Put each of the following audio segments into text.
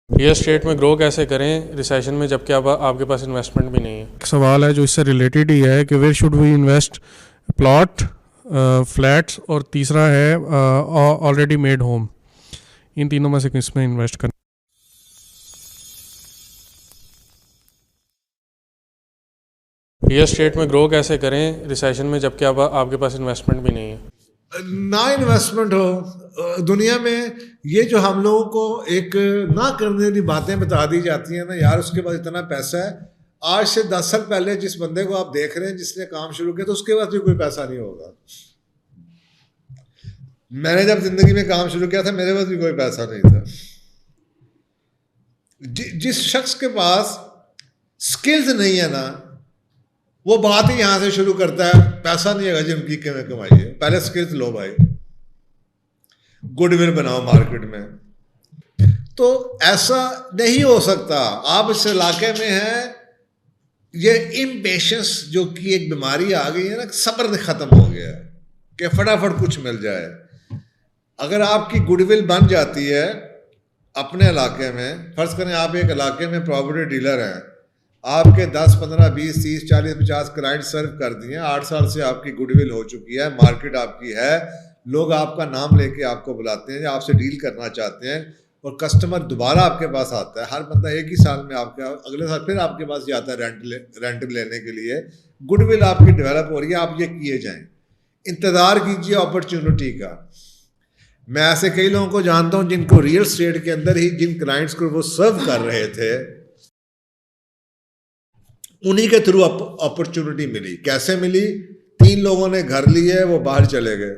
Real estate में grow कैसे करें रिसेशन में, जबकि अब आपके पास इन्वेस्टमेंट भी नहीं है। एक सवाल है जो इससे रिलेटेड ही है कि where should we invest, plot, flats, और तीसरा है ऑलरेडी मेड होम। इन तीनों में से किस में इन्वेस्ट करना। रियल स्टेट में ग्रो कैसे करें रिसेशन में, जबकि अब आपके पास इन्वेस्टमेंट भी नहीं है। ना इन्वेस्टमेंट हो दुनिया में, ये जो हम लोगों को एक ना करने वाली बातें बता दी जाती हैं ना, यार उसके पास इतना पैसा है। आज से 10 साल पहले जिस बंदे को आप देख रहे हैं जिसने काम शुरू किया, तो उसके पास भी कोई पैसा नहीं होगा। मैंने जब जिंदगी में काम शुरू किया था, मेरे पास भी कोई पैसा नहीं था। जिस शख्स के पास स्किल्स नहीं है ना, वो बात ही यहां से शुरू करता है, पैसा नहीं है जिंदगी के में कमाइए, पहले स्किल्स लो भाई, गुडविल बनाओ मार्केट में। तो ऐसा नहीं हो सकता। आप इस इलाके में हैं, ये इम्पेशेंस जो कि एक बीमारी आ गई है ना, सब्र खत्म हो गया है कि फटाफट कुछ मिल जाए। अगर आपकी गुडविल बन जाती है अपने इलाके में, फर्ज करें आप एक इलाके में प्रॉपर्टी डीलर हैं, आपके 10, 15, 20, 30, 40, 50 क्लाइंट सर्व कर दिए, 8 साल से आपकी गुडविल हो चुकी है, मार्केट आपकी है, लोग आपका नाम लेके आपको बुलाते हैं, आपसे डील करना चाहते हैं, और कस्टमर दोबारा आपके पास आता है। हर बंदा एक ही साल में आपके अगले साल फिर आपके पास जाता है रेंट लेने के लिए। गुडविल आपकी डेवलप हो रही है, आप ये किए जाएं, इंतज़ार कीजिए अपॉर्चुनिटी का। मैं ऐसे कई लोगों को जानता हूं जिनको रियल स्टेट के अंदर ही जिन क्लाइंट्स को वो सर्व कर रहे थे, उन्हीं के थ्रू अपॉर्चुनिटी मिली। कैसे मिली? 3 लोगों ने घर लिए, वो बाहर चले गए।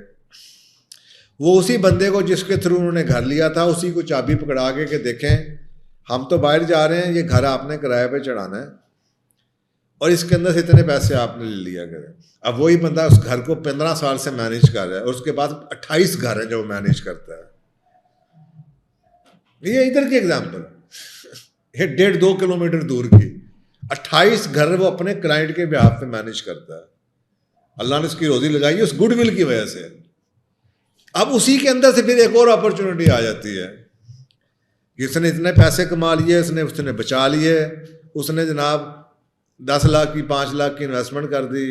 वो उसी बंदे को जिसके थ्रू उन्होंने घर लिया था, उसी को चाबी पकड़ा के देखें हम तो बाहर जा रहे हैं, ये घर आपने किराए पे चढ़ाना है और इसके अंदर से इतने पैसे आपने ले लिया करें। अब वही बंदा उस घर को 15 साल से मैनेज कर रहा है, और उसके बाद 28 घर हैं जो मैनेज करता है। ये इधर की एग्जाम्पल, ये 1.5-2 किलोमीटर दूर की 28 घर वो अपने क्लाइंट के बिहाफ पे मैनेज करता है। अल्लाह ने उसकी रोजी लगाई है उस गुडविल की वजह से। अब उसी के अंदर से फिर एक और अपॉर्चुनिटी आ जाती है, इसने इतने पैसे कमा लिए, उसने बचा लिए, उसने जनाब 10 लाख की 5 लाख की इन्वेस्टमेंट कर दी,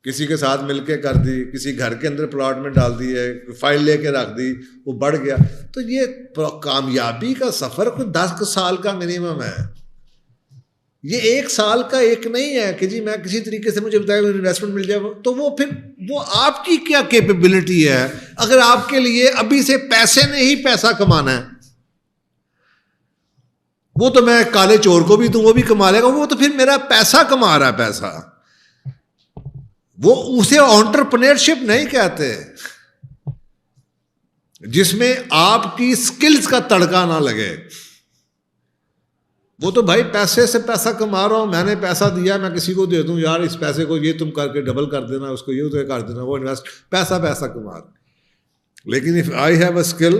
किसी के साथ मिलके कर दी, किसी घर के अंदर प्लॉट में डाल दी है, फाइल लेके रख दी, वो बढ़ गया। तो ये कामयाबी का सफ़र कोई 10 साल का मिनिमम है। ये 1 साल का एक नहीं है कि जी मैं किसी तरीके से मुझे बताया इन्वेस्टमेंट मिल जाए, तो वो फिर वो आपकी क्या कैपेबिलिटी है। अगर आपके लिए अभी से पैसे ने ही पैसा कमाना है, वो तो मैं काले चोर को भी दूं, वो भी कमा लेगा, वो तो फिर मेरा पैसा कमा रहा है पैसा, वो उसे एंटरप्रेन्योरशिप नहीं कहते, जिसमें आपकी स्किल्स का तड़का ना लगे। वो तो भाई पैसे से पैसा कमा रहा हूं, मैंने पैसा दिया, मैं किसी को दे दूं, यार इस पैसे को ये तुम करके डबल कर देना, उसको ये कर देना, वो इन्वेस्ट पैसा कमा रहा। लेकिन if I have a skill,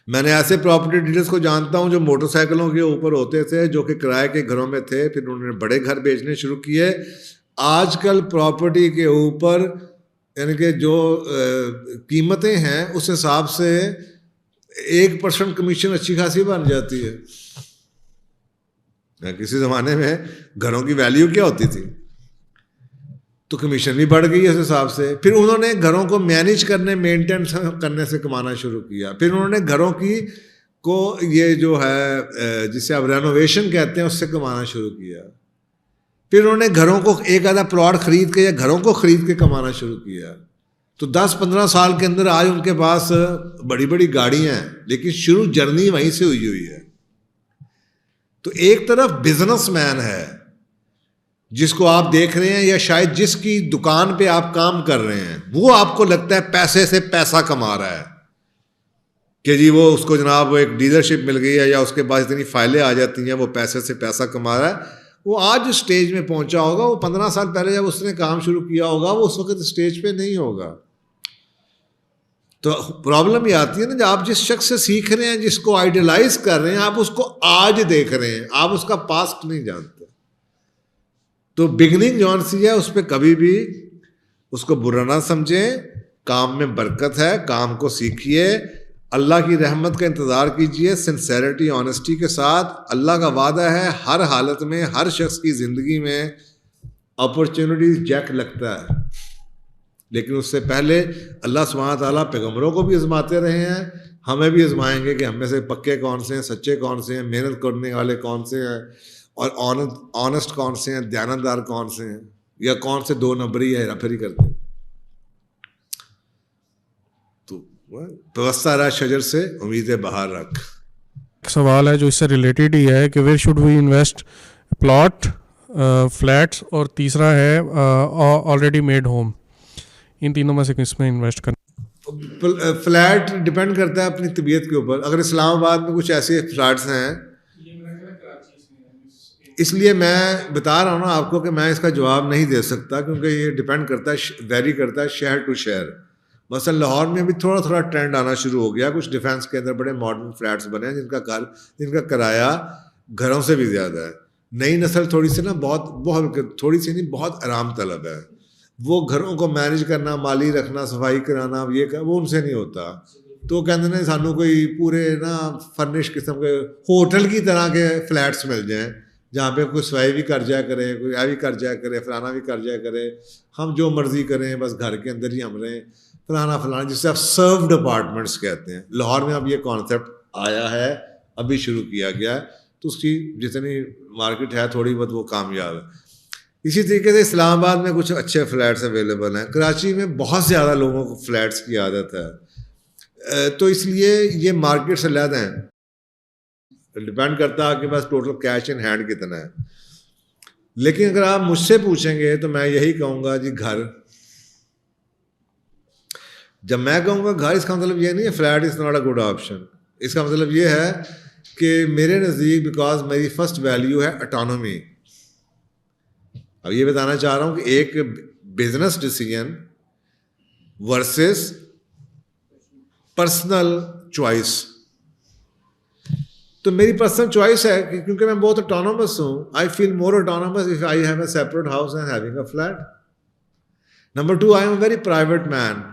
मैंने ऐसे प्रॉपर्टी डीलर्स को जानता हूं जो मोटरसाइकिलों के ऊपर होते थे, जो कि किराए के घरों में थे, फिर उन्होंने बड़े घर बेचने शुरू किए। आजकल प्रॉपर्टी के ऊपर यानी कि जो कीमतें हैं उस हिसाब से 1% कमीशन अच्छी खासी बन जाती है। किसी ज़माने में घरों की वैल्यू क्या होती थी, तो कमीशन भी बढ़ गई उस हिसाब से। फिर उन्होंने घरों को मैनेज करने, मेंटेन करने से कमाना शुरू किया। फिर उन्होंने घरों की को ये जो है जिसे आप रेनोवेशन कहते हैं उससे कमाना शुरू किया। फिर उन्होंने घरों को एक आधा प्लॉट खरीद के या घरों को खरीद के कमाना शुरू किया। तो 10-15 साल के अंदर आज उनके पास बड़ी बड़ी गाड़ियां हैं, लेकिन शुरू जर्नी वहीं से हुई है। तो एक तरफ बिजनेसमैन है जिसको आप देख रहे हैं, या शायद जिसकी दुकान पे आप काम कर रहे हैं, वो आपको लगता है पैसे से पैसा कमा रहा है कि जी वो उसको जनाब एक डीलरशिप मिल गई है या उसके पास इतनी फाइलें आ जाती हैं, वो पैसे से पैसा कमा रहा है। वो आज स्टेज में पहुंचा होगा, वो 15 साल पहले जब उसने काम शुरू किया होगा, वो उस वक्त स्टेज पे नहीं होगा। तो प्रॉब्लम ये आती है ना, जब आप जिस शख्स से सीख रहे हैं, जिसको आइडियलाइज कर रहे हैं, आप उसको आज देख रहे हैं, आप उसका पास्ट नहीं जानते। तो बिगनिंग जौन सी है उस पर कभी भी उसको बुरा ना समझें। काम में बरकत है, काम को सीखिए, अल्लाह की रहमत का इंतज़ार कीजिए सिंसेरिटी ऑनेस्टी के साथ। अल्लाह का वादा है हर हालत में हर शख्स की ज़िंदगी में अपॉर्चुनिटीज जैक लगता है, लेकिन उससे पहले अल्लाह सुब्हानहू व तआला पैगम्बरों को भी आजमाते रहे हैं, हमें भी आजमाएंगे कि हम में से पक्के कौन से हैं, सच्चे कौन से हैं, मेहनत करने वाले कौन से हैं और ऑनेस्ट कौन से हैं, दयानतदार कौन से हैं, या कौन से दो नंबरी या हेराफेरी करते हैं। तो तवस्सा रहा शजर से उम्मीदें बाहर रख। सवाल है जो इससे रिलेटेड ही है कि where should we invest, plot, flats और तीसरा है ऑलरेडी मेड होम। इन तीनों में से किस में इन्वेस्ट करना? फ्लैट डिपेंड करता है अपनी तबीयत के ऊपर। अगर इस्लामाबाद में कुछ ऐसे फ्लैट्स हैं, इसलिए मैं बता रहा हूँ ना आपको कि मैं इसका जवाब नहीं दे सकता, क्योंकि ये डिपेंड करता है, वेरी करता है शहर टू शहर। मसलन लाहौर में भी थोड़ा थोड़ा ट्रेंड आना शुरू हो गया, कुछ डिफेंस के अंदर बड़े मॉडर्न फ्लैट्स बने हैं जिनका किराया घरों से भी ज़्यादा है। नई नस्ल थोड़ी सी ना बहुत थोड़ी सी नहीं, बहुत आराम तलब है। वो घरों को मैनेज करना, माली रखना, सफाई कराना, वो उनसे नहीं होता। तो कहते हैं सानू कोई पूरे ना फर्निश किस्म के होटल की तरह के फ्लैट्स मिल जाएं, जहाँ पे कोई सफाई भी कर जाया करे, कोई आ भी कर जाया करे, फलाना भी कर जाया करे, हम जो मर्जी करें, बस घर के अंदर ही हम रहें, फलाना, जिससे आप सर्व्ड अपार्टमेंट्स कहते हैं। लाहौर में अब ये कॉन्सेप्ट आया है, अभी शुरू किया गया है, तो उसकी जितनी मार्केट है थोड़ी बहुत वो कामयाब है। इसी तरीके से इस्लामाबाद में कुछ अच्छे फ्लैट्स अवेलेबल हैं, कराची में बहुत ज़्यादा लोगों को फ्लैट्स की आदत है, तो इसलिए ये मार्केट से अलग हैं। डिपेंड करता है आपके पास टोटल कैश इन हैंड कितना है। लेकिन अगर आप मुझसे पूछेंगे तो मैं यही कहूँगा जी घर। जब मैं कहूँगा घर, इसका मतलब ये नहीं है flat is not a good option. इसका मतलब ये है कि मेरे नज़दीक, बिकॉज मेरी फर्स्ट वैल्यू है ऑटोनॉमी। अब ये बताना चाह रहा हूँ कि एक business decision versus personal choice. तो मेरी पर्सनल चॉइस है कि क्योंकि मैं बहुत ऑटोनोमस हूँ, I feel more autonomous if I have a separate house and having a flat. Number two, I am a very private man.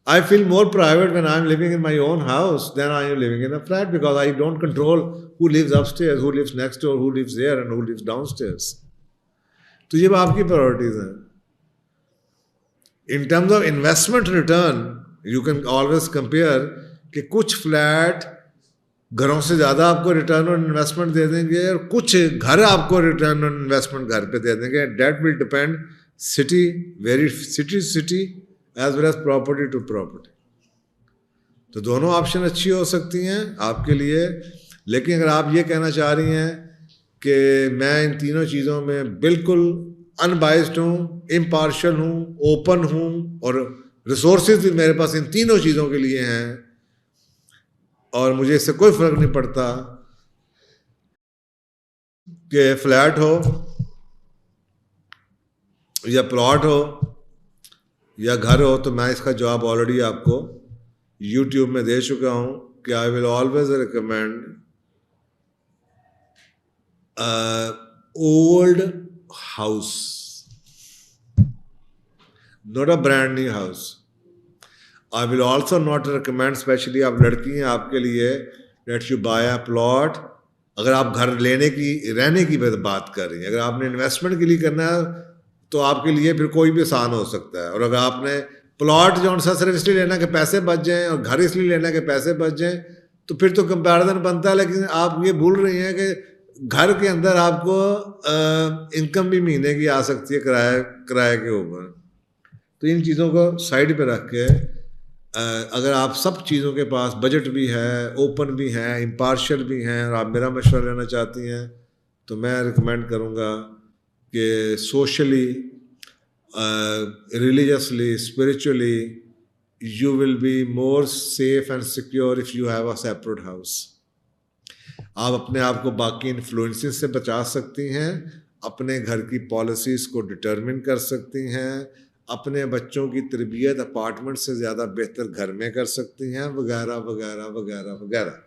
I feel more private when I'm living in my own house than I am living in a flat, because I don't control who lives upstairs, who lives next door, who lives there and who lives downstairs. तो ये आपकी priorities हैं। In terms of investment return, you can always compare कि कुछ flat घरों से ज़्यादा आपको रिटर्न ऑन इन्वेस्टमेंट दे देंगे और कुछ घर आपको रिटर्न ऑन इन्वेस्टमेंट घर पे दे देंगे। That will depend city, very city as well as property to property. तो दोनों ऑप्शन अच्छी हो सकती हैं आपके लिए। लेकिन अगर आप ये कहना चाह रही हैं कि मैं इन तीनों चीज़ों में बिल्कुल अनबाइस्ड हूँ, इम्पार्शल हूँ, ओपन हूँ और रिसोर्सेज भी मेरे पास इन तीनों चीज़ों के लिए हैं और मुझे इससे कोई फ़र्क नहीं पड़ता कि फ्लैट हो या प्लॉट हो या घर हो, तो मैं इसका जवाब ऑलरेडी आपको YouTube में दे चुका हूँ कि I will always recommend old house, not a brand new house. I will also not recommend, specially आप लड़की हैं, आपके लिए let you buy a plot. अगर आप घर लेने की, रहने की बात कर रही हैं, अगर आपने इन्वेस्टमेंट के लिए करना है तो आपके लिए फिर कोई भी आसान हो सकता है। और अगर आपने प्लॉट जो सा सिर्फ इसलिए लेना के पैसे बच जाएं और घर इसलिए लेना के पैसे बच जाएं, तो फिर तो कंपैरिजन बनता है। लेकिन आप ये भूल रही हैं कि घर के अंदर आपको इनकम भी महीने की आ सकती है किराए के ऊपर। तो इन चीज़ों को साइड पे रख के अगर आप सब चीज़ों के पास बजट भी है, ओपन भी है, इम्पार्शियल भी हैं और आप मेरा मशवरा लेना चाहती हैं, तो मैं रिकमेंड करूँगा कि socially, religiously, spiritually, you will be more safe and secure if you have a separate house. आप अपने आप को बाकी इन्फ्लुएंसेस से बचा सकती हैं, अपने घर की पॉलिसीज़ को डिटरमिन कर सकती हैं, अपने बच्चों की तरबियत अपार्टमेंट से ज़्यादा बेहतर घर में कर सकती हैं, वगैरह वगैरह वगैरह वगैरह।